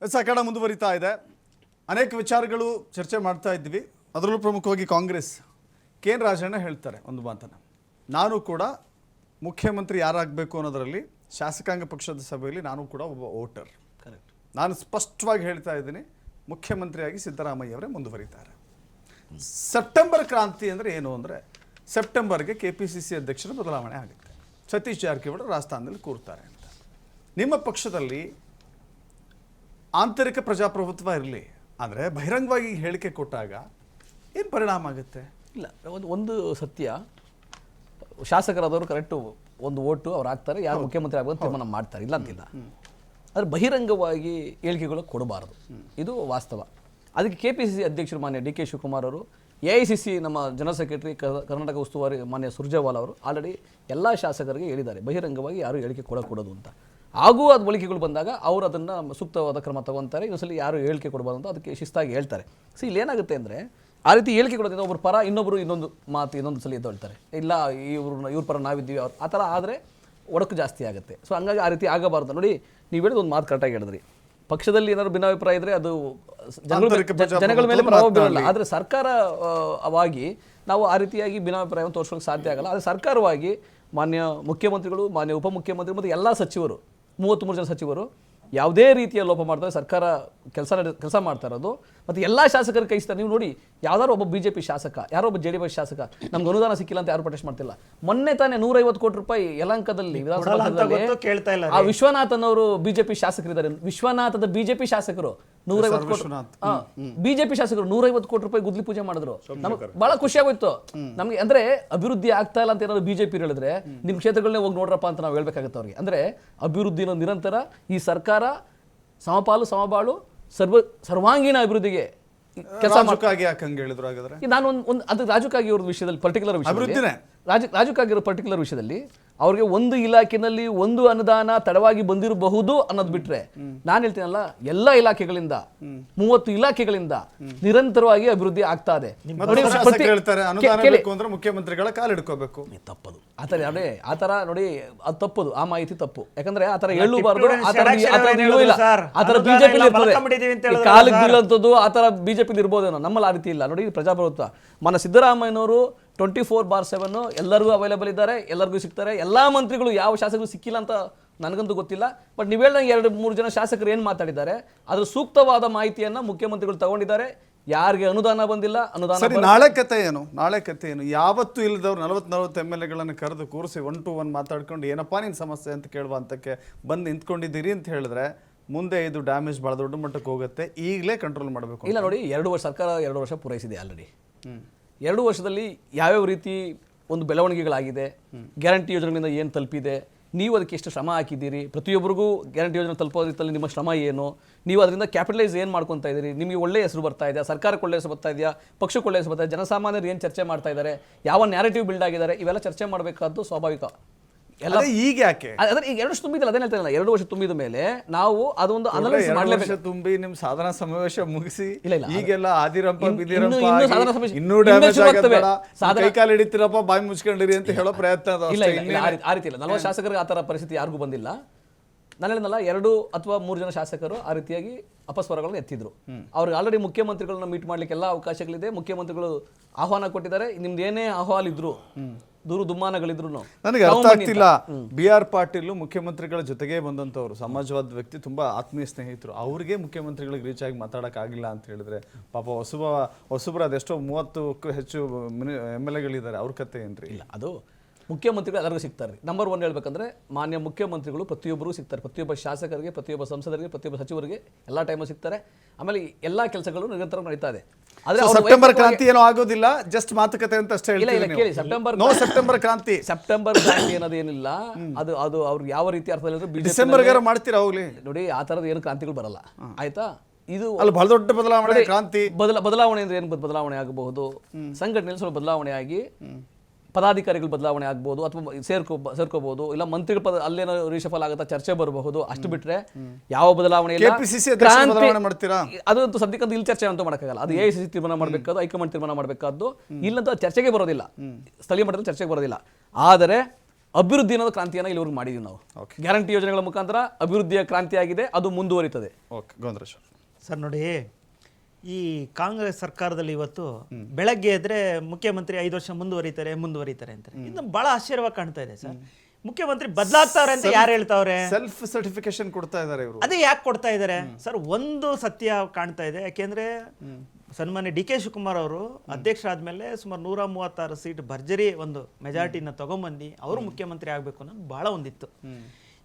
ಸಕಾಲ ಮುಂದುವರಿತಾ ಇದೆ. ಅನೇಕ ವಿಚಾರಗಳು ಚರ್ಚೆ ಮಾಡ್ತಾ ಇದ್ವಿ. ಅದರಲ್ಲೂ ಪ್ರಮುಖವಾಗಿ ಕಾಂಗ್ರೆಸ್ ಕೆ.ಎನ್. ರಾಜಣ್ಣ ಹೇಳ್ತಾರೆ ಒಂದು ಮಾತನ್ನು, ನಾನು ಕೂಡ ಮುಖ್ಯಮಂತ್ರಿ ಯಾರಾಗಬೇಕು ಅನ್ನೋದರಲ್ಲಿ ಶಾಸಕಾಂಗ ಪಕ್ಷದ ಸಭೆಯಲ್ಲಿ ನಾನು ಕೂಡ ಒಬ್ಬ ವೋಟರ್. ಕರೆಕ್ಟ್. ನಾನು ಸ್ಪಷ್ಟವಾಗಿ ಹೇಳ್ತಾ ಇದ್ದೀನಿ, ಮುಖ್ಯಮಂತ್ರಿಯಾಗಿ ಸಿದ್ದರಾಮಯ್ಯ ಅವರೇ ಮುಂದುವರಿತಾರೆ. ಸೆಪ್ಟೆಂಬರ್ ಕ್ರಾಂತಿ ಅಂದರೆ ಏನು ಅಂದರೆ, ಸೆಪ್ಟೆಂಬರ್ಗೆ KPCC ಅಧ್ಯಕ್ಷರ ಬದಲಾವಣೆ ಆಗುತ್ತೆ, ಸತೀಶ್ ಜಾರಕಿಹೊಳಿ ರಾಜಸ್ಥಾನದಲ್ಲಿ ಕೂರ್ತಾರೆ ಅಂತ. ನಿಮ್ಮ ಪಕ್ಷದಲ್ಲಿ ಆಂತರಿಕ ಪ್ರಜಾಪ್ರಭುತ್ವ ಇರಲಿ, ಅಂದರೆ ಬಹಿರಂಗವಾಗಿ ಹೇಳಿಕೆ ಕೊಟ್ಟಾಗ ಏನು ಪರಿಣಾಮ ಆಗುತ್ತೆ? ಇಲ್ಲ, ಒಂದು ಸತ್ಯ, ಶಾಸಕರಾದವರು ಕರೆಕ್ಟು ಒಂದು ಓಟು ಅವ್ರು ಹಾಕ್ತಾರೆ, ಯಾರು ಮುಖ್ಯಮಂತ್ರಿ ಆಗೋದು ತೀರ್ಮಾನ ಮಾಡ್ತಾರೆ, ಇಲ್ಲ ಅಂತಿಲ್ಲ. ಆದರೆ ಬಹಿರಂಗವಾಗಿ ಹೇಳಿಕೆಗಳು ಕೊಡಬಾರದು, ಇದು ವಾಸ್ತವ. ಅದಕ್ಕೆ KPCC ಅಧ್ಯಕ್ಷರು ಮಾನ್ಯ DK ಶಿವಕುಮಾರ್ ಅವರು, AICC ನಮ್ಮ ಜನರಲ್ ಸೆಕ್ರೆಟರಿ ಕರ್ನಾಟಕ ಉಸ್ತುವಾರಿ ಮಾನ್ಯ ಸುರ್ಜೇವಾಲಾ ಅವರು ಆಲ್ರೆಡಿ ಎಲ್ಲ ಶಾಸಕರಿಗೆ ಹೇಳಿದ್ದಾರೆ, ಬಹಿರಂಗವಾಗಿ ಯಾರು ಹೇಳಿಕೆ ಕೊಡೋದು ಅಂತ. ಹಾಗೂ ಅದು ಬಳಿಕೆಗಳು ಬಂದಾಗ ಅವರು ಅದನ್ನು ಸೂಕ್ತವಾದ ಕ್ರಮ ತಗೊತಾರೆ. ಇನ್ನೊಂದ್ಸಲಿ ಯಾರು ಹೇಳಿಕೆ ಕೊಡಬಾರ್ದು ಅಂತ ಅದಕ್ಕೆ ಶಿಸ್ತಾಗಿ ಹೇಳ್ತಾರೆ. ಸೊ ಇಲ್ಲಿ ಏನಾಗುತ್ತೆ ಅಂದರೆ, ಆ ರೀತಿ ಹೇಳಿಕೆ ಕೊಡೋದ್ರಿಂದ ಒಬ್ಬರು ಪರ ಇನ್ನೊಬ್ಬರು ಇನ್ನೊಂದು ಸಲ ಎದ್ದೊಳ್ತಾರೆ, ಇಲ್ಲ ಇವ್ರ ಪರ ನಾವಿದ್ದೀವಿ ಅವ್ರು, ಆ ಥರ ಆದರೆ ಒಡಕು ಜಾಸ್ತಿ ಆಗುತ್ತೆ. ಸೊ ಹಂಗಾಗಿ ಆ ರೀತಿ ಆಗಬಾರ್ದು. ನೋಡಿ, ನೀವು ಹೇಳಿದ ಒಂದು ಮಾತು ಕರೆಕ್ಟಾಗಿ ಹೇಳಿದ್ರಿ, ಪಕ್ಷದಲ್ಲಿ ಏನಾದ್ರು ಭಿನ್ನಾಭಿಪ್ರಾಯ ಇದ್ದರೆ ಅದು ಜನಗಳ ಮೇಲೆ ಪ್ರಭಾವ ಬೀರಲ್ಲ. ಆದರೆ ಸರ್ಕಾರವಾಗಿ ನಾವು ಆ ರೀತಿಯಾಗಿ ಭಿನ್ನಾಭಿಪ್ರಾಯವನ್ನು ತೋರಿಸೋಕೆ ಸಾಧ್ಯ ಆಗಲ್ಲ. ಆದರೆ ಸರ್ಕಾರವಾಗಿ ಮಾನ್ಯ ಮುಖ್ಯಮಂತ್ರಿಗಳು, ಮಾನ್ಯ ಉಪಮುಖ್ಯಮಂತ್ರಿ ಮತ್ತು ಎಲ್ಲ ಸಚಿವರು, 33 ಜನ ಸಚಿವರು ಯಾವುದೇ ರೀತಿಯ ಲೋಪ ಮಾಡ್ತಾರೆ, ಸರ್ಕಾರ ಕೆಲಸ ಮಾಡ್ತಾ ಇರೋದು. ಮತ್ತು ಎಲ್ಲ ಶಾಸಕರು ಕೈಸ್ತಾರೆ. ನೀವು ನೋಡಿ, ಯಾವ್ದಾರು ಒಬ್ಬ BJP ಶಾಸಕ, ಯಾರೋ ಒಬ್ಬ JDS ಶಾಸಕ ನಮ್ಗೆ ಅನುದಾನ ಸಿಕ್ಕಿಲ್ಲ ಅಂತ ಯಾರು ಪ್ರೊಟೆಸ್ಟ್ ಮಾಡ್ತಿಲ್ಲ. ಮೊನ್ನೆ ತಾನೇ 150 ಕೋಟಿ ರೂಪಾಯಿ ಯಲಹಂಕದಲ್ಲಿ ವಿಧಾನಸಭೆಯಲ್ಲಿ ಆ ವಿಶ್ವನಾಥನ್ ಅವರು BJP ಶಾಸಕರಿದ್ದಾರೆ. ವಿಶ್ವನಾಥದ BJP ಶಾಸಕರು 150 ಕೋಟಿ BJP ಶಾಸಕರು 150 ಕೋಟಿ ರೂಪಾಯಿ ಗುದ್ಲಿ ಪೂಜೆ ಮಾಡಿದ್ರು. ನಮ್ಗೆ ಬಹಳ ಖುಷಿ ಆಗೋಯ್ತು. ನಮ್ಗೆ ಅಂದ್ರೆ ಅಭಿವೃದ್ಧಿ ಆಗ್ತಾ ಇಲ್ಲ ಅಂತ ಏನಾದ್ರು BJP ಹೇಳಿದ್ರೆ, ನಿಮ್ ಕ್ಷೇತ್ರಗಳನ್ನೇ ಹೋಗಿ ನೋಡ್ರಪ್ಪ ಅಂತ ನಾವು ಹೇಳ್ಬೇಕಾಗುತ್ತೆ ಅವ್ರಿಗೆ. ಅಂದ್ರೆ ಅಭಿವೃದ್ಧಿನ ನಿರಂತರ ಈ ಸರ್ಕಾರ ಸಮಪಾಲು ಸಮಬಾಳು ಸರ್ವಾಂಗೀಣ ಅಭಿವೃದ್ಧಿಗೆ ಕೆಲಸ ರಾಜಕಾಗಿ ಯಾಕೆ ಹಂಗೆ ಹೇಳಿದ್ರು? ಹಾಗಾದ್ರೆ ನಾನು ಒಂದು ಅದು ರಾಜಕಾಗಿ ಅವ್ರ ವಿಷಯದಲ್ಲಿ ಪರ್ಟಿಕ್ಯುಲರ್ ವಿಷಯ, ರಾಜಕಾಗಿ ಪರ್ಟಿಕ್ಯುಲರ್ ವಿಷಯದಲ್ಲಿ ಅವ್ರಿಗೆ ಒಂದು ಇಲಾಖೆನಲ್ಲಿ ಒಂದು ಅನುದಾನ ತಡವಾಗಿ ಬಂದಿರಬಹುದು ಅನ್ನೋದು ಬಿಟ್ರೆ, ನಾನು ಹೇಳ್ತೀನಲ್ಲ, ಎಲ್ಲ ಇಲಾಖೆಗಳಿಂದ 30 ಇಲಾಖೆಗಳಿಂದ ನಿರಂತರವಾಗಿ ಅಭಿವೃದ್ಧಿ ಆಗ್ತಾ ಇದೆ. ಮುಖ್ಯಮಂತ್ರಿಗಳ ಕಾಲಿಡ್ಕೋಬೇಕು, ತಪ್ಪದು ಆ ತರ ನೋಡಿ, ಅದು ತಪ್ಪದು, ಆ ಮಾಹಿತಿ ತಪ್ಪು. ಯಾಕಂದ್ರೆ ಆ ತರ ಹೇಳಬಾರ್ದು, ಆ ತರ ಬಿಜೆಪಿ ಕಾಲಿಗೆ ಬೀಳಂತದ್ದು ಆ ತರ ಬಿಜೆಪಿ ಇರ್ಬೋದೇನೋ, ನಮ್ಮಲ್ಲಿ ಆ ರೀತಿ ಇಲ್ಲ. ನೋಡಿ, ಪ್ರಜಾಪ್ರಭುತ್ವ. ಮನ ಸಿದ್ದರಾಮಯ್ಯನವರು 24/7 ಎಲ್ಲರಿಗೂ ಅವೈಲೇಬಲ್ ಇದ್ದಾರೆ, ಎಲ್ಲರಿಗೂ ಸಿಗ್ತಾರೆ. ಎಲ್ಲಾ ಮಂತ್ರಿಗಳು ಯಾವ ಶಾಸಕರು ಸಿಕ್ಕಿಲ್ಲ ಅಂತ ನನಗಂತೂ ಗೊತ್ತಿಲ್ಲ. ಬಟ್ ನೀವು ಹೇಳ್ದಂಗೆ 2-3 ಜನ ಶಾಸಕರು ಏನು ಮಾತಾಡಿದ್ದಾರೆ, ಅದ್ರ ಸೂಕ್ತವಾದ ಮಾಹಿತಿಯನ್ನ ಮುಖ್ಯಮಂತ್ರಿಗಳು ತಗೊಂಡಿದ್ದಾರೆ. ಯಾರಿಗೆ ಅನುದಾನ ಬಂದಿಲ್ಲ, ಅನುದಾನ ನಾಳೆ ಕತೆ ಏನು? ಯಾವತ್ತೂ ಇಲ್ಲದವ್ರು 40 MLAಗಳನ್ನು ಕರೆದು ಕೂರಿಸಿ 1 to 1 ಮಾತಾಡ್ಕೊಂಡು ಏನಪ್ಪಾ ನಿನ್ ಸಮಸ್ಯೆ ಅಂತ ಕೇಳುವ ಅಂತಕ್ಕೆ ಬಂದು ನಿಂತ್ಕೊಂಡಿದ್ದೀರಿ ಅಂತ ಹೇಳಿದ್ರೆ, ಮುಂದೆ ಇದು ಡ್ಯಾಮೇಜ್ ಬಹಳ ದೊಡ್ಡ ಮಟ್ಟಕ್ಕೆ ಹೋಗುತ್ತೆ. ಈಗಲೇ ಕಂಟ್ರೋಲ್ ಮಾಡಬೇಕು. ಇಲ್ಲ ನೋಡಿ, ಸರ್ಕಾರ 2 ವರ್ಷ ಪೂರೈಸಿದೆ ಆಲ್ರೆಡಿ. 2 ವರ್ಷದಲ್ಲಿ ಯಾವ್ಯಾವ ರೀತಿ ಒಂದು ಬೆಳವಣಿಗೆಗಳಾಗಿದೆ, ಗ್ಯಾರಂಟಿ ಯೋಜನೆಗಳಿಂದ ಏನು ತಲುಪಿದೆ, ನೀವು ಅದಕ್ಕೆ ಎಷ್ಟು ಶ್ರಮ ಹಾಕಿದ್ದೀರಿ, ಪ್ರತಿಯೊಬ್ಬರಿಗೂ ಗ್ಯಾರಂಟಿ ಯೋಜನೆ ತಲುಪೋದ್ರಲ್ಲಿ ನಿಮ್ಮ ಶ್ರಮ ಏನು, ನೀವು ಅದರಿಂದ ಕ್ಯಾಪಿಟಲೈಸ್ ಏನು ಮಾಡ್ಕೊತಾ ಇದ್ದೀರಿ, ನಿಮಗೆ ಒಳ್ಳೆಯ ಹೆಸರು ಬರ್ತಾ ಇದೆಯಾ, ಸರ್ಕಾರಕ್ಕೆ ಒಳ್ಳೆಯ ಹೆಸರು ಬರ್ತಾ ಇದೆಯಾ, ಪಕ್ಷಕ್ಕೆ ಒಳ್ಳೆಯ ಹೆಸರು ಬರ್ತಾ ಇದೆ, ಜನಸಾಮಾನ್ಯರು ಏನು ಚರ್ಚೆ ಮಾಡ್ತಾ ಇದ್ದಾರೆ, ಯಾವ ನ್ಯಾರೇಟಿವ್ ಬಿಲ್ಡ್ ಆಗಿದ್ದಾರೆ, ಇವೆಲ್ಲ ಚರ್ಚೆ ಮಾಡಬೇಕಾದ್ದು ಸ್ವಾಭಾವಿಕ. ಎಲ್ಲ ಈಗ ಯಾಕೆ ಅದೇ ಈಗ 2 ವರ್ಷ ತುಂಬಿದಲ್ಲ, ಅದೇ ಹೇಳ್ತಾ ಇಲ್ಲ, 2 ವರ್ಷ ತುಂಬಿದ ಮೇಲೆ ನಾವು ಅದೊಂದು ಅನಲೈಸ್ ಮಾಡಲೇಬೇಕು. ತುಂಬಿ ನಿಮ್ಮ ಸಾಧನಾ ಸಮಾವೇಶ ಮುಗಿಸಿ ಈಗೆಲ್ಲ ಕೈಕಾಲು ಹಿಡಿತೀರಪ್ಪ, ಬಾಯಿ ಮುಚ್ಕೊಂಡಿರಿ ಅಂತ ಹೇಳೋ ಪ್ರಯತ್ನ. ಇಲ್ಲ, ಆ ರೀತಿ ಇಲ್ಲ. 40 ಶಾಸಕರಿಗೆ ಆ ಥರ ಪರಿಸ್ಥಿತಿ ಯಾರಿಗೂ ಬಂದಿಲ್ಲ. ನಾನು ಹೇಳಿದ್ನಲ್ಲ, 2 ಅಥವಾ 3 ಜನ ಶಾಸಕರು ಆ ರೀತಿಯಾಗಿ ಅಪಸ್ವರಗಳನ್ನು ಎತ್ತಿದ್ರು. ಅವ್ರಿಗೆ ಆಲ್ರೆಡಿ ಮುಖ್ಯಮಂತ್ರಿಗಳನ್ನ ಮೀಟ್ ಮಾಡ್ಲಿಕ್ಕೆ ಎಲ್ಲ ಅವಕಾಶಗಳಿದೆ. ಮುಖ್ಯಮಂತ್ರಿಗಳು ಆಹ್ವಾನ ಕೊಟ್ಟಿದ್ದಾರೆ. ನಿಮ್ದು ಏನೇ ಅಹವಾಲ್ ಇದ್ರು, ದುಮ್ಮಾನಗಳಿದ್ರು, ನನಗೆ ಅರ್ಥ ಆಗ್ತಿಲ್ಲ. BR ಪಾಟೀಲ್ ಮುಖ್ಯಮಂತ್ರಿಗಳ ಜೊತೆಗೆ ಬಂದಂತವ್ರು, ಸಮಾಜವಾದ ವ್ಯಕ್ತಿ, ತುಂಬಾ ಆತ್ಮೀಯ ಸ್ನೇಹಿತರು. ಅವ್ರಿಗೆ ಮುಖ್ಯಮಂತ್ರಿಗಳಿಗೆ ರೀಚ್ ಆಗಿ ಮಾತಾಡಕ್ ಆಗಿಲ್ಲ ಅಂತ ಹೇಳಿದ್ರೆ, ಪಾಪ ಹೊಸಬ್ರ ಅದೆಷ್ಟೋ 30ಕ್ಕೂ ಹೆಚ್ಚು MLAಗಳಿದ್ದಾರೆ, ಅವ್ರ ಕತೆ ಏನ್ರಿ? ಇಲ್ಲ, ಅದು ಮುಖ್ಯಮಂತ್ರಿಗಳು ಎಲ್ಲರಿಗೂ ಸಿಗ್ತಾರೆ. ನಂಬರ್ 1 ಹೇಳ್ಬೇಕಂದ್ರೆ, ಮಾನ್ಯ ಮುಖ್ಯಮಂತ್ರಿಗಳು ಪ್ರತಿಯೊಬ್ಬರಿಗೂ ಸಿಗ್ತಾರೆ. ಪ್ರತಿಯೊಬ್ಬ ಶಾಸಕರಿಗೆ, ಪ್ರತಿಯೊಬ್ಬ ಸಂಸದರಿಗೆ, ಪ್ರತಿಯೊಬ್ಬ ಸಚಿವರಿಗೆ ಎಲ್ಲ ಟೈಮು ಸಿಗ್ತಾರೆ. ಆಮೇಲೆ ಎಲ್ಲಾ ಕೆಲಸಗಳು ನಿರಂತರ ನಡೀತಾ ಇದೆ. ಸೆಪ್ಟೆಂಬರ್ ಕ್ರಾಂತಿ ಏನೋ ಆಗೋದಿಲ್ಲ, ಜಸ್ಟ್ ಮಾತುಕತೆ ಅಂತ ಅಷ್ಟೇ ಹೇಳ್ತೀನಿ. ಕೇಳಿ, ಸೆಪ್ಟೆಂಬರ್ ಕ್ರಾಂತಿ ಅನ್ನೋದೇನಿಲ್ಲ. ಅದು ಅವ್ರಿಗೆ ಯಾವ ರೀತಿ ಅರ್ಥ ಹೇಳಿದ್ರೆ, ಡಿಸೆಂಬರ್ ಮಾಡ್ತೀರಾ ಹೋಗ್ಲಿ. ನೋಡಿ, ಆ ತರದ ಏನು ಕ್ರಾಂತಿಗಳು ಬರಲ್ಲ, ಆಯ್ತಾ? ಇದು ಅಲ್ಲಿ ಬಹಳ ದೊಡ್ಡ ಬದಲಾವಣೆ, ಕ್ರಾಂತಿ ಬದಲಾವಣೆ ಅಂದ್ರೆ ಏನು ಬದಲಾವಣೆ ಆಗಬಹುದು? ಸಂಘಟನೆಯಲ್ಲಿ ಸ್ವಲ್ಪ ಬದಲಾವಣೆ ಆಗಿ ಪದಾಧಿಕಾರಿಗಳು ಬದಲಾವಣೆ ಆಗ್ಬೋದು, ಅಥವಾ ಸೇರ್ಕೋಬಹುದು, ಇಲ್ಲ ಮಂತ್ರಿಗಳ ಅಲ್ಲೇನೋ ರಿಷಫಲ್ ಆಗುತ್ತಾ ಚರ್ಚೆ ಬರಬಹುದು. ಅಷ್ಟು ಬಿಟ್ರೆ ಯಾವ ಬದಲಾವಣೆ ಇಲ್ಲ. ಅದಂತೂ ಸದ್ಯಕ್ಕಂತೂ ಇಲ್ಲಿ ಚರ್ಚೆ ಅಂತೂ ಮಾಡೋಕ್ಕಾಗಲ್ಲ. ಅದು AICC ತೀರ್ಮಾನ ಮಾಡಬೇಕಾದ್ದು, ಹೈಕಮಾಂಡ್ ತೀರ್ಮಾನ ಮಾಡಬೇಕಾದ್ದು. ಇಲ್ಲಂತ ಚರ್ಚೆಗೆ ಬರೋದಿಲ್ಲ, ಸ್ಥಳೀಯ ಮಟ್ಟದಲ್ಲಿ ಚರ್ಚೆಗೆ ಬರೋದಿಲ್ಲ. ಆದರೆ ಅಭಿವೃದ್ಧಿ ಅನ್ನೋದು ಕ್ರಾಂತಿಯನ್ನು ಇಲ್ಲಿವರೆಗೂ ಮಾಡಿದ್ದೀವಿ ನಾವು. ಗ್ಯಾರಂಟಿ ಯೋಜನೆಗಳ ಮುಖಾಂತರ ಅಭಿವೃದ್ಧಿಯ ಕ್ರಾಂತಿ ಆಗಿದೆ, ಅದು ಮುಂದುವರಿತದೆ. ಓಕೆ, ಗೋವಿಂದರಾಜ್ ಸರ್ ನೋಡಿ, ಈ ಕಾಂಗ್ರೆಸ್ ಸರ್ಕಾರದಲ್ಲಿ ಇವತ್ತು ಬೆಳಗ್ಗೆ ಎದ್ರೆ ಮುಖ್ಯಮಂತ್ರಿ 5 ವರ್ಷ ಮುಂದುವರಿತಾರೆ ಅಂತಾರೆ. ಇದು ಬಹಳ ಆಶ್ಚರ್ಯವಾಗಿ ಕಾಣ್ತಾ ಇದೆ ಸರ್. ಮುಖ್ಯಮಂತ್ರಿ ಬದಲಾಗ್ತಾವ್ರೆ ಅಂತ ಯಾರು ಹೇಳ್ತಾವ್ರೆ? ಸೆಲ್ಫ್ ಸರ್ಟಿಫಿಕೇಶನ್ ಕೊಡ್ತಾ ಇದ್ದಾರೆ ಇವರು. ಅದೇ ಯಾಕೆ ಕೊಡ್ತಾ ಇದ್ದಾರೆ ಸರ್? ಒಂದು ಸತ್ಯ ಕಾಣ್ತಾ ಇದೆ. ಯಾಕೆಂದ್ರೆ ಸನ್ಮಾನ್ಯ ಡಿ ಕೆ ಶಿವಕುಮಾರ್ ಅವರು ಅಧ್ಯಕ್ಷರಾದ್ಮೇಲೆ ಸುಮಾರು 136 ಸೀಟ್ ಭರ್ಜರಿ ಒಂದು ಮೆಜಾರಿಟಿನ ತಗೊಂಬಂದು ಅವರು ಮುಖ್ಯಮಂತ್ರಿ ಆಗ್ಬೇಕು ಅನ್ನೋದು ಬಹಳ ಒಂದಿತ್ತು.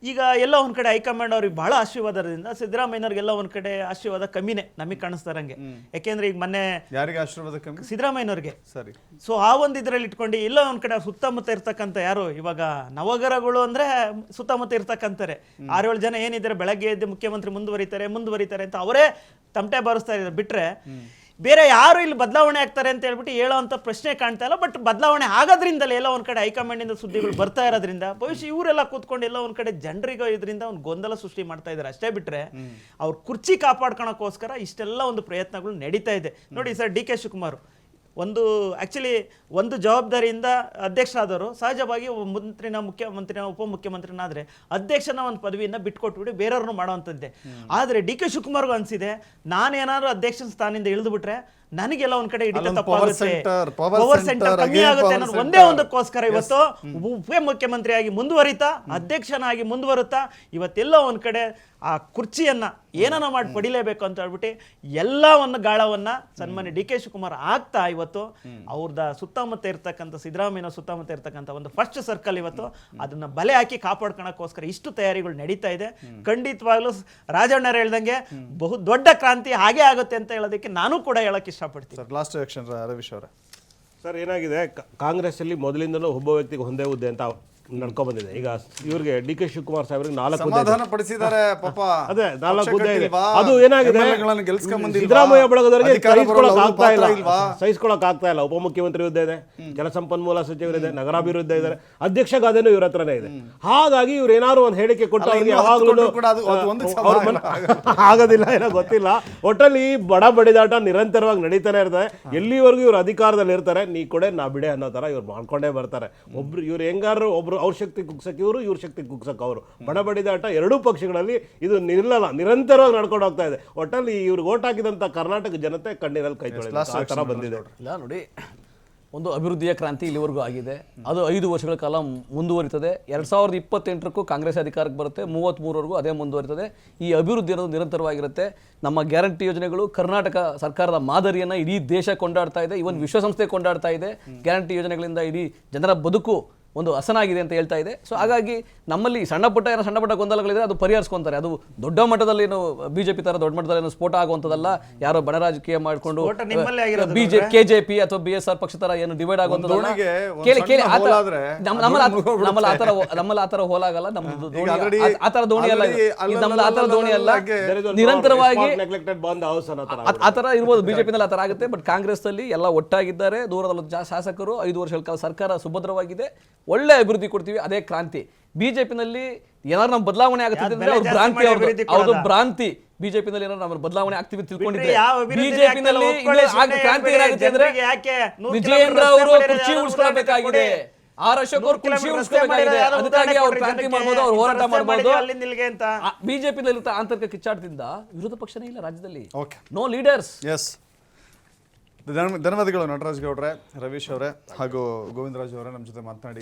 ಈಗ ಎಲ್ಲ ಒಂದ್ ಕಡೆ ಹೈಕಮಾಂಡ್ ಅವ್ರಿಗೆ ಬಹಳ ಆಶೀರ್ವಾದದಿಂದ ಸಿದ್ದರಾಮಯ್ಯನವ್ರಿಗೆಲ್ಲ ಒಂದ್ ಕಡೆ ಆಶೀರ್ವಾದ ಕಮ್ಮಿನೇ ನಮಗೆ ಕಾಣಿಸ್ತಾರಂಗೆ. ಯಾಕೆಂದ್ರೆ ಈಗ ಮೊನ್ನೆ ಯಾರಿಗೆ ಆಶೀರ್ವಾದ ಕಮ್ಮಿ? ಸಿದ್ದರಾಮಯ್ಯನವ್ರಿಗೆ. ಸರಿ. ಸೊ ಆ ಒಂದು ಇದ್ರಲ್ಲಿ ಇಟ್ಕೊಂಡು ಎಲ್ಲ ಒಂದ್ ಕಡೆ ಸುತ್ತಮುತ್ತ ಇರ್ತಕ್ಕಂಥ ಯಾರು ಇವಾಗ ನವಗರಗಳು ಅಂದ್ರೆ ಸುತ್ತಮುತ್ತ ಇರ್ತಕ್ಕಂತಾರೆ 6-7 ಜನ ಏನಿದ್ದಾರೆ ಬೆಳಗ್ಗೆ ಎದ್ದು ಮುಖ್ಯಮಂತ್ರಿ ಮುಂದುವರಿತಾರೆ ಅಂತ ಅವರೇ ತಮಟೆ ಬಾರಿಸ್ತಾ ಇದ್ದಾರೆ. ಬಿಟ್ರೆ ಬೇರೆ ಯಾರು ಇಲ್ಲಿ ಬದಲಾವಣೆ ಆಗ್ತಾರೆ ಅಂತ ಹೇಳ್ಬಿಟ್ಟು ಹೇಳೋ ಅಂತ ಪ್ರಶ್ನೆ ಕಾಣ್ತಾ ಇಲ್ಲ. ಬಟ್ ಬದಲಾವಣೆ ಆಗೋದ್ರಿಂದಲೇ ಎಲ್ಲ ಒಂದ್ ಕಡೆ ಹೈಕಮಾಂಡಿಂದ ಸುದ್ದಿಗಳು ಬರ್ತಾ ಇರೋದ್ರಿಂದ ಬಹುಶಃ ಇವರೆಲ್ಲ ಕೂತ್ಕೊಂಡು ಎಲ್ಲ ಒಂದ್ ಕಡೆ ಜನರಿಗೆ ಇದರಿಂದ ಒಂದು ಗೊಂದಲ ಸೃಷ್ಟಿ ಮಾಡ್ತಾ ಇದ್ದಾರೆ ಅಷ್ಟೇ. ಬಿಟ್ರೆ ಅವ್ರ ಕುರ್ಚಿ ಕಾಪಾಡ್ಕೊಳಕ್ಕೋಸ್ಕರ ಇಷ್ಟೆಲ್ಲ ಒಂದು ಪ್ರಯತ್ನಗಳು ನಡೀತಾ ಇದೆ. ನೋಡಿ ಸರ್, ಡಿ ಕೆ ಶಿವಕುಮಾರ್ ಒಂದು ಜವಾಬ್ದಾರಿಯಿಂದ ಅಧ್ಯಕ್ಷರಾದವರು ಸಹಜವಾಗಿ ಮುಖ್ಯಮಂತ್ರಿನ ಉಪಮುಖ್ಯಮಂತ್ರಿನಾದ್ರೆ ಅಧ್ಯಕ್ಷನ ಒಂದು ಪದವಿಯಿಂದ ಬಿಟ್ಕೊಟ್ಬಿಟ್ಟು ಬೇರೆಯವ್ರನ್ನ ಮಾಡುವಂಥದ್ದೇ. ಆದರೆ ಡಿ ಕೆ ಶಿವಕುಮಾರ್ಗೂ ಅನ್ಸಿದೆ, ನಾನೇನಾದ್ರು ಅಧ್ಯಕ್ಷನ ಸ್ಥಾನದಿಂದ ಇಳಿದು ಬಿಟ್ರೆ ನನಗೆಲ್ಲ ಒಂದ್ ಕಡೆ ಹಿಡಿತ ತಪ್ಪಾಗುತ್ತೆ, ಪವರ್ ಸೆಂಟರ್ ಕಮ್ಮಿ ಆಗುತ್ತೆ ಅನ್ನೋದು ಒಂದೇ ಒಂದಕ್ಕೋಸ್ಕರ ಇವತ್ತು ಉಪಮುಖ್ಯಮಂತ್ರಿಯಾಗಿ ಮುಂದುವರಿತಾ ಅಧ್ಯಕ್ಷನಾಗಿ ಮುಂದುವರುತ್ತಾ ಇವತ್ತೆಲ್ಲ ಒಂದ್ ಕಡೆ ಆ ಕುರ್ಚಿಯನ್ನ ಏನನ್ನ ಮಾಡಿ ಪಡಿಲೇಬೇಕು ಅಂತ ಹೇಳ್ಬಿಟ್ಟು ಎಲ್ಲ ಒಂದು ಗಾಳವನ್ನ ಸನ್ಮಾನ್ಯ ಡಿ ಕೆ ಶಿವಕುಮಾರ್ ಆಗ್ತಾ ಇವತ್ತು ಅವ್ರದ ಸುತ್ತಮುತ್ತ ಇರ್ತಕ್ಕಂಥ ಸಿದ್ದರಾಮಯ್ಯನ ಸುತ್ತಮುತ್ತ ಇರ್ತಕ್ಕಂಥ ಒಂದು ಫಸ್ಟ್ ಸರ್ಕಲ್ ಇವತ್ತು ಅದನ್ನ ಬಲೆ ಹಾಕಿ ಕಾಪಾಡ್ಕೊಳಕ್ಕೋಸ್ಕರ ಇಷ್ಟು ತಯಾರಿಗಳು ನಡೀತಾ ಇದೆ. ಖಂಡಿತವಾಗ್ಲೂ ರಾಜಣ್ಣರು ಹೇಳ್ದಂಗೆ ಬಹು ದೊಡ್ಡ ಕ್ರಾಂತಿ ಹಾಗೆ ಆಗುತ್ತೆ ಅಂತ ಹೇಳೋದಕ್ಕೆ ನಾನು ಕೂಡ ಹೇಳಕ್ ಇಷ್ಟಪಡ್ತೀನಿ. ಲಾಸ್ಟ್ ರಿಯಾಕ್ಷನ್ ರವೀಶ್ ಅವರೇ. ಸರ್, ಏನಾಗಿದೆ, ಕಾಂಗ್ರೆಸ್ ಅಲ್ಲಿ ಮೊದಲಿಂದಲೂ ಒಬ್ಬ ವ್ಯಕ್ತಿಗೆ ಒಂದೇ ಹುದ್ದೆ ಅಂತ ನಡ್ಕೊ ಬಂದಿದೆ. ಈಗ ಇವ್ರಿಗೆ ಡಿ ಕೆ ಶಿವಕುಮಾರ್ ಸಾಹೇಬ್ರಿಗೆ 4 ಸಮಾಧಾನ ಪಡಿಸಿದ್ದಾರೆ ಪಾಪ. ಅದೇ 4 ಹುದ್ದೆ ಇದೆ. ಅದು ಏನಾಗಿದೆ, ಸಿದ್ದರಾಮಯ್ಯ ಬಳಗದವರಿಗೆ ಸಹಿಸ್ಕೊಳಕ್ ಆಗ್ತಾ ಇಲ್ಲ. ಉಪಮುಖ್ಯಮಂತ್ರಿ ಹುದ್ದೆ ಇದೆ, ಜಲಸಂಪನ್ಮೂಲ ಸಚಿವರಿದೆ, ನಗರಾಭಿವೃದ್ಧಿ ಇದ್ದಾರೆ, ಅಧ್ಯಕ್ಷ ಗಾದೇನು ಇವ್ರ ಹತ್ರನೇ ಇದೆ. ಹಾಗಾಗಿ ಇವ್ರು ಏನಾದ್ರು ಒಂದು ಹೇಳಿಕೆ ಕೊಟ್ಟು ಅವ್ರಿಗೆ ಯಾವಾಗ್ಲೂ ಆಗೋದಿಲ್ಲ, ಏನೋ ಗೊತ್ತಿಲ್ಲ. ಒಟ್ಟಲ್ಲಿ ಬಡ ಬಡಿದಾಟ ನಿರಂತರವಾಗಿ ನಡೀತಾನೆ ಇರ್ತದೆ. ಎಲ್ಲಿವರೆಗೂ ಇವ್ರು ಅಧಿಕಾರದಲ್ಲಿ ಇರ್ತಾರೆ, ನೀ ಕೊಡೆ ನಾ ಬಿಡೆ ಅನ್ನೋ ತರ ಇವ್ರು ಮಾಡ್ಕೊಂಡೇ ಬರ್ತಾರೆ. ಇವ್ರು ಹೆಂಗಾರು ಒಬ್ರು ಅವ್ರ ಶಕ್ತಿ ಕುಗ್ಸಕ್ ಇವ್ರ ಶಕ್ತಿ ಕುಗ್ಸಕ್ ಅವರು. ಬಡ ಬಡಿದಾಟ ಎರಡೂ ಪಕ್ಷಗಳಲ್ಲಿ ಇದು ನಿಲ್ಲಲ್ಲ, ನಿರಂತರವಾಗಿ ನಡ್ಕೊಂಡು ಹೋಗ್ತಾ ಇದೆ. ಒಟ್ಟಲ್ಲಿ ಇವ್ರಿಗೆ ಓಟ್ ಹಾಕಿದಂತ ಕರ್ನಾಟಕ ಜನತೆ ಕಣ್ಣೀರಲ್ಲಿ ಕೈ ತೊಳೆದ ಆ ತರ ಬಂದಿದೆ. ಇಲ್ಲ ನೋಡಿ, ಒಂದು ಅಭಿವೃದ್ಧಿಯ ಕ್ರಾಂತಿ ಇಲ್ಲಿವರೆಗೂ ಆಗಿದೆ, ಅದು 5 ವರ್ಷಗಳ ಕಾಲ ಮುಂದುವರಿತದೆ. 2028ಕ್ಕೂ ಕಾಂಗ್ರೆಸ್ ಅಧಿಕಾರಕ್ಕೆ ಬರುತ್ತೆ, 33ವರೆಗೂ ಅದೇ ಮುಂದುವರಿತದೆ. ಈ ಅಭಿವೃದ್ಧಿ ಅನ್ನೋದು ನಿರಂತರವಾಗಿರುತ್ತೆ. ನಮ್ಮ ಗ್ಯಾರಂಟಿ ಯೋಜನೆಗಳು ಕರ್ನಾಟಕ ಸರ್ಕಾರದ ಮಾದರಿಯನ್ನು ಇಡೀ ದೇಶ ಕೊಂಡಾಡ್ತಾ ಇದೆ, ಇವನ್ ವಿಶ್ವಸಂಸ್ಥೆ ಕೊಂಡಾಡ್ತಾ ಇದೆ. ಗ್ಯಾರಂಟಿ ಯೋಜನೆಗಳಿಂದ ಇಡೀ ಜನರ ಬದುಕು ಒಂದು ಹಸನಾಗಿದೆ ಅಂತ ಹೇಳ್ತಾ ಇದೆ. ಸೊ ಹಾಗಾಗಿ ನಮ್ಮಲ್ಲಿ ಸಣ್ಣ ಪುಟ್ಟ ಗೊಂದಲಗಳಿದೆ, ಅದು ಪರಿಹರಿಸ್ಕೊಂತಾರೆ. ಅದು ದೊಡ್ಡ ಮಟ್ಟದಲ್ಲಿ ಏನು ಬಿಜೆಪಿ ತರ ದೊಡ್ಡ ಮಟ್ಟದಲ್ಲಿ ಏನು ಸ್ಫೋಟ ಆಗುವಂಥದ್ದಲ್ಲ. ಯಾರೋ ಬಣ ರಾಜಕೀಯ ಮಾಡಿಕೊಂಡು ಕೆಜೆಪಿ ಅಥವಾ BSR ಪಕ್ಷ ತರ ಏನು ಡಿವೈಡ್ ಆಗುವಂಥದ್ದಲ್ಲ. ನಮ್ಮಲ್ಲಿ ಆತರ ಹೋಲಾಗಲ್ಲ, ನಮ್ದು ಆತರ ದೋಣಿ ಅಲ್ಲ, ನಮ್ದು ಆತರ ದೋಣಿ ಅಲ್ಲ. ನಿರಂತರವಾಗಿ ಆತರ ಇರ್ಬೋದು, ಬಿಜೆಪಿನಲ್ಲಿ ಆತರ ಆಗುತ್ತೆ. ಬಟ್ ಕಾಂಗ್ರೆಸ್ ಅಲ್ಲಿ ಎಲ್ಲ ಒಟ್ಟಾಗಿದ್ದಾರೆ, ದೂರದಲ್ಲಿ ಶಾಸಕರು. 5 ವರ್ಷಗಳ ಕಾಲ ಸರ್ಕಾರ ಸುಭದ್ರವಾಗಿದೆ, ಒಳ್ಳೆ ಅಭಿವೃದ್ಧಿ ಕೊಡ್ತೀವಿ, ಅದೇ ಕ್ರಾಂತಿ. ಬಿಜೆಪಿನಲ್ಲಿ ಏನಾದ್ರು ನಾವು ಬದಲಾವಣೆ ಆಗುತ್ತೆ ಅಂದ್ರೆ ಅವ್ರದ್ದು ಭ್ರಾಂತಿ. ಬಿಜೆಪಿನಲ್ಲಿ ಏನಾದ್ರು ನಾವು ಬದಲಾವಣೆ ಆಗ್ತೀವಿ ತಿಳ್ಕೊಂಡಿದ್ರೆ, ಬಿಜೆಪಿನಲ್ಲಿ ಕ್ರಾಂತಿ ಏನಾಗುತ್ತೆ ಅಂದ್ರೆ ವಿಜಯೇಂದ್ರ ಅವರು ಕುರ್ಚಿ ಉಳಿಸ್ಕೊಳ್ಬೇಕಾಗಿದೆ, ಆರ್ ಅಶೋಕ್ ಅವರು ಕುರ್ಚಿ ಉಳಿಸ್ಕೊಳ್ಬೇಕಾಗಿದೆ. ಅದಕ್ಕಾಗಿ ಅವ್ರು ಕ್ರಾಂತಿ ಮಾಡ್ಬೋದು, ಅವ್ರು ಹೋರಾಟ ಮಾಡ್ಬೋದು. ಬಿಜೆಪಿನಲ್ಲಿ ಆಂತರಿಕ ಕಿಚ್ಚಾಟದಿಂದ ವಿರೋಧ ಪಕ್ಷನೇ ಇಲ್ಲ ರಾಜ್ಯದಲ್ಲಿ, ನೋ ಲೀಡರ್ಸ್. ಎಸ್, ಧನ್ಯವಾದಗಳು ನಟರಾಜ್ ಗೌಡ್ರೆ, ರವೀಶ್ ಅವರೇ ಹಾಗೂ ಗೋವಿಂದರಾಜ್ ಅವರೇ ನಮ್ಮ ಜೊತೆ ಮಾತನಾಡಿ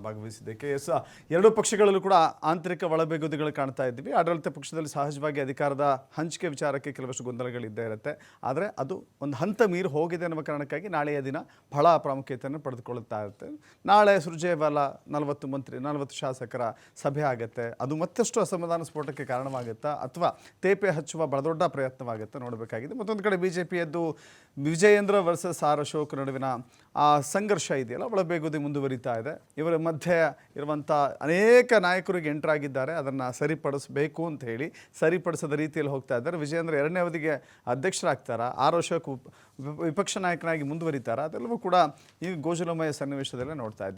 ಭಾಗವಹಿಸಿದ್ದಕ್ಕೆ. ಎಸ್, ಎರಡೂ ಪಕ್ಷಗಳಲ್ಲೂ ಕೂಡ ಆಂತರಿಕ ಒಳಬೇಗುದಿಗಳು ಕಾಣ್ತಾ ಇದ್ವಿ. ಆಡಳಿತ ಪಕ್ಷದಲ್ಲಿ ಸಹಜವಾಗಿ ಅಧಿಕಾರದ ಹಂಚಿಕೆ ವಿಚಾರಕ್ಕೆ ಕೆಲವಷ್ಟು ಗೊಂದಲಗಳಿದ್ದೇ ಇರುತ್ತೆ. ಆದರೆ ಅದು ಒಂದು ಹಂತ ಮೀರಿ ಹೋಗಿದೆ ಅನ್ನುವ ಕಾರಣಕ್ಕಾಗಿ ನಾಳೆಯ ದಿನ ಬಹಳ ಪ್ರಾಮುಖ್ಯತೆಯನ್ನು ಪಡೆದುಕೊಳ್ಳುತ್ತಾ ಇರುತ್ತೆ. ನಾಳೆ ಸುರ್ಜೇವಾಲಾ 40 ಶಾಸಕರ ಸಭೆ ಆಗುತ್ತೆ. ಅದು ಮತ್ತಷ್ಟು ಅಸಮಾಧಾನ ಸ್ಫೋಟಕ್ಕೆ ಕಾರಣವಾಗುತ್ತಾ ಅಥವಾ ತೇಪೆ ಹಚ್ಚುವ ಬಹಳ ದೊಡ್ಡ ಪ್ರಯತ್ನವಾಗುತ್ತೆ, ನೋಡಬೇಕಾಗಿದೆ. ಮತ್ತೊಂದು ಕಡೆ ಬಿಜೆಪಿಯದ್ದು ವಿಜಯೇಂದ್ರ ವರ್ಸಸ್ ಆರ್ ಅಶೋಕ್ ನಡುವಿನ ಆ ಸಂಘರ್ಷ ಇದೆಯಲ್ಲ, ಒಳಬೇಗುದಿ ಮುಂದುವರಿತಾ ಇದೆ. ಇವರ ಮಧ್ಯೆ ಇರುವಂಥ ಅನೇಕ ನಾಯಕರಿಗೆ ಎಂಟ್ರಾಗಿದ್ದಾರೆ, ಅದನ್ನು ಸರಿಪಡಿಸಬೇಕು ಅಂತ ಹೇಳಿ ಸರಿಪಡಿಸದ ರೀತಿಯಲ್ಲಿ ಹೋಗ್ತಾ ಇದ್ದಾರೆ. ವಿಜಯೇಂದ್ರ 2ನೇ ಅವಧಿಗೆ ಅಧ್ಯಕ್ಷರಾಗ್ತಾರಾ, ಆರ್ ಅಶೋಕ್ ವಿಪಕ್ಷ ನಾಯಕನಾಗಿ ಮುಂದುವರಿತಾರಾ, ಅದೆಲ್ಲವೂ ಕೂಡ ಈ ಗೋಜಲಮಯ ಸನ್ನಿವೇಶದಲ್ಲೇ ನೋಡ್ತಾ ಇದ್ದೀವಿ.